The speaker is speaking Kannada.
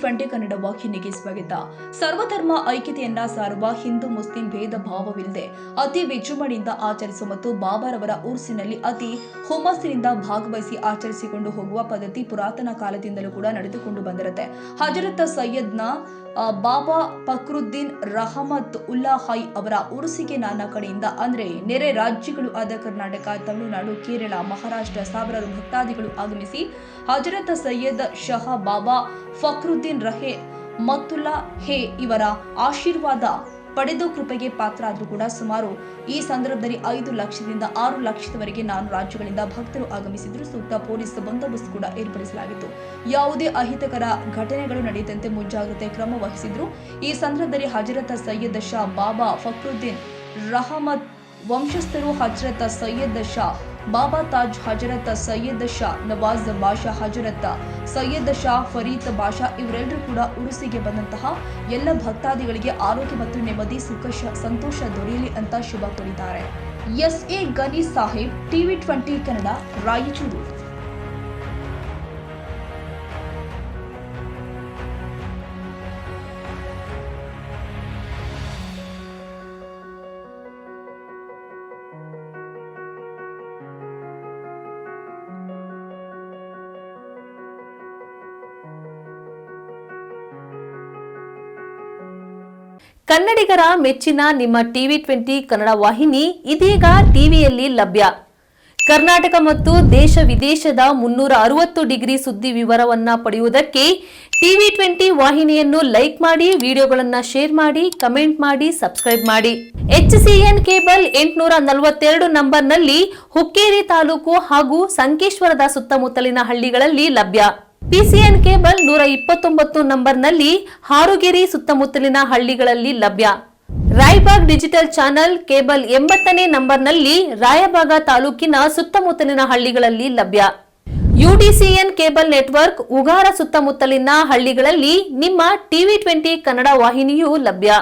ಟಿವಿ20 ಕನ್ನಡ ವಾಹಿನಿಗೆ ಸ್ವಾಗತ. ಸರ್ವಧರ್ಮ ಐಕ್ಯತೆಯನ್ನ ಸಾರುವ ಹಿಂದೂ ಮುಸ್ಲಿಂ ಭೇದ ಭಾವವಿಲ್ಲದೆ ಅತಿ ವಿಜೃಂಭಣೆಯಿಂದ ಆಚರಿಸುವ ಮತ್ತು ಬಾಬಾರವರ ಉರ್ಸಿನಲ್ಲಿ ಅತಿ ಹುಮ್ಮಸ್ಸಿನಿಂದ ಭಾಗವಹಿಸಿ ಆಚರಿಸಿಕೊಂಡು ಹೋಗುವ ಪದ್ಧತಿ ಪುರಾತನ ಕಾಲದಿಂದಲೂ ಕೂಡ ನಡೆದುಕೊಂಡು ಬಂದಿರುತ್ತೆ. ಹಜರತ್ ಸೈಯದ್ನ ಬಾಬಾ ಫಕ್ರುದ್ದೀನ್ ರಹಮತ್ ಉಲ್ಲಾ ಹೈ ಅವರ ಉರುಸಿಗೆ ನಾನಾ ಕಡೆಯಿಂದ ಅಂದ್ರೆ ನೆರೆ ರಾಜ್ಯಗಳು ಆದ ಕರ್ನಾಟಕ, ತಮಿಳುನಾಡು, ಕೇರಳ, ಮಹಾರಾಷ್ಟ್ರ ಸಾವಿರಾರು ಭಕ್ತಾದಿಗಳು ಆಗಮಿಸಿ ಹಜರತ್ ಸೈಯದ್ ಶಹ ಬಾಬಾ ಫಕ್ರುದ್ದೀನ್ ರಹೆ ಮತ್ತುಲ್ಲಾ ಹೇ ಇವರ ಆಶೀರ್ವಾದ ಪಡೆದು ಕೃಪೆಗೆ ಪಾತ್ರ ಆದರೂ ಕೂಡ ಸುಮಾರು ಈ ಸಂದರ್ಭದಲ್ಲಿ 5 ಲಕ್ಷದಿಂದ 6 ಲಕ್ಷದವರೆಗೆ 4 ರಾಜ್ಯಗಳಿಂದ ಭಕ್ತರು ಆಗಮಿಸಿದ್ರು. ಸೂಕ್ತ ಪೊಲೀಸ್ ಬಂದೋಬಸ್ತ್ ಕೂಡ ಏರ್ಪಡಿಸಲಾಗಿತ್ತು. ಯಾವುದೇ ಅಹಿತಕರ ಘಟನೆಗಳು ನಡೆಯದಂತೆ ಮುಂಜಾಗ್ರತೆ ಕ್ರಮ ವಹಿಸಿದ್ರು. ಈ ಸಂದರ್ಭದಲ್ಲಿ ಹಜರತ್ ಸೈಯದ್ ಶಾ ಬಾಬಾ ಫಕ್ರುದ್ದೀನ್ ರಹಮತ್ ವಂಶಸ್ಥರು ಹಜರತ್ ಸೈಯದ್ ಶಾ ಬಾಬಾ ತಾಜ್, ಹಜರತ್ ಸೈಯದ್ ಶಾ ನವಾಜ್ ಬಾಷಾ, ಹಜರತ್ ಸೈಯದ್ ಶಾ ಫರೀದ್ ಬಾಷಾ ಇವರೆಲ್ಲರೂ ಕೂಡ ಉರುಸಿಗೆ ಬಂದಂತಹ ಎಲ್ಲ ಭಕ್ತಾದಿಗಳಿಗೆ ಆರೋಗ್ಯ ಮತ್ತು ನೆಮ್ಮದಿ, ಸುಖ, ಸಂತೋಷ ದೊರೆಯಲಿ ಅಂತ ಶುಭ ಕೋರಿದ್ದಾರೆ. ಎಸ್.ಎ. ಗನಿ ಸಾಹೇಬ್, ಟಿವಿ20 ಕನ್ನಡ, ರಾಯಚೂರು. ಕನ್ನಡಿಗರ ಮೆಚ್ಚಿನ ನಿಮ್ಮ ಟಿವಿ20 ಕನ್ನಡ ವಾಹಿನಿ ಇದೀಗ ಟಿವಿಯಲ್ಲಿ ಲಭ್ಯ. ಕರ್ನಾಟಕ ಮತ್ತು ದೇಶ ವಿದೇಶದ 360 ಡಿಗ್ರಿ ಸುದ್ದಿ ವಿವರವನ್ನ ಪಡೆಯುವುದಕ್ಕೆ ಟಿವಿ20 ವಾಹಿನಿಯನ್ನು ಲೈಕ್ ಮಾಡಿ, ವಿಡಿಯೋಗಳನ್ನು ಶೇರ್ ಮಾಡಿ, ಕಮೆಂಟ್ ಮಾಡಿ, ಸಬ್ಸ್ಕ್ರೈಬ್ ಮಾಡಿ. HCN ಕೇಬಲ್ 842 ನಂಬರ್ನಲ್ಲಿ ಹುಕ್ಕೇರಿ ತಾಲೂಕು ಹಾಗೂ ಸಂಕೇಶ್ವರದ ಸುತ್ತಮುತ್ತಲಿನ ಹಳ್ಳಿಗಳಲ್ಲಿ ಲಭ್ಯ. PCN ಕೇಬಲ್ 129 ನಂಬರ್ನಲ್ಲಿ ಹಾರುಗೆರೆ ಸುತ್ತಮುತ್ತಲಿನ ಹಳ್ಳಿಗಳಲ್ಲಿ ಲಭ್ಯ. ರಾಯಬಾಗ್ ಡಿಜಿಟಲ್ ಚಾನೆಲ್ ಕೇಬಲ್ 80ನೇ ನಂಬರ್ನಲ್ಲಿ ರಾಯಬಾಗ ತಾಲೂಕಿನ ಸುತ್ತಮುತ್ತಲಿನ ಹಳ್ಳಿಗಳಲ್ಲಿ ಲಭ್ಯ. UDCN ಕೇಬಲ್ ನೆಟ್ವರ್ಕ್ ಉಗಾರ ಸುತ್ತಮುತ್ತಲಿನ ಹಳ್ಳಿಗಳಲ್ಲಿ ನಿಮ್ಮ ಟಿವಿ20 ಕನ್ನಡ ವಾಹಿನಿಯೂ ಲಭ್ಯ.